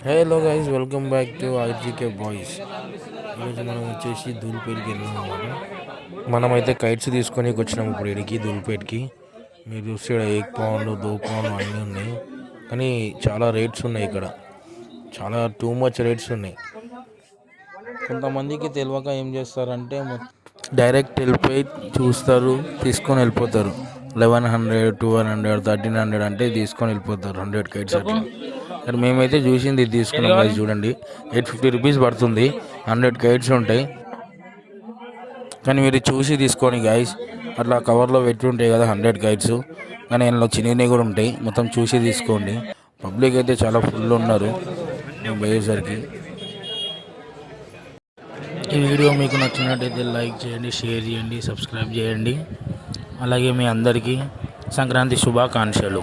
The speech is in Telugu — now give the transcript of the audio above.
Hello guys, welcome back to RGK boys. ఈరోజు మనం వచ్చేసి ధూల్పేట్కి వెళ్ళాం అన్నమాట. మనమైతే కైట్స్ తీసుకొని వచ్చినాము ఇప్పుడు ఇడికి ధూల్పేట్కి. మీరు చూస్తే ఇక్కడ 1 పౌండ్ 2 పౌండ్ అన్నీ ఉన్నాయి, కానీ చాలా రేట్స్ ఉన్నాయి ఇక్కడ. చాలా టూ మచ్ రేట్స్ ఉన్నాయి. కొంతమందికి తెలియక ఏం చేస్తారంటే డైరెక్ట్ వెళ్ళిపోయి చూస్తారు, తీసుకొని వెళ్ళిపోతారు. 1100, 1200, 1300 అంటే తీసుకొని వెళ్ళిపోతారు 100 కైట్స్ అట్లా. కానీ మేమైతే చూసింది ఇది తీసుకున్నాం. అది చూడండి, 850 రూపీస్ పడుతుంది. 100 కైట్స్ ఉంటాయి, కానీ మీరు చూసి తీసుకోండి గైస్. అట్లా కవర్లో పెట్టి ఉంటాయి కదా 100 కైట్స్, కానీ అందులో చిన్నవి కూడా ఉంటాయి. మొత్తం చూసి తీసుకోండి. పబ్లిక్ అయితే చాలా ఫుల్ ఉన్నారు మేము పోయేసరికి. ఈ వీడియో మీకు నచ్చినట్టయితే లైక్ చేయండి, షేర్ చేయండి, సబ్స్క్రైబ్ చేయండి. అలాగే మీ అందరికీ సంక్రాంతి శుభాకాంక్షలు.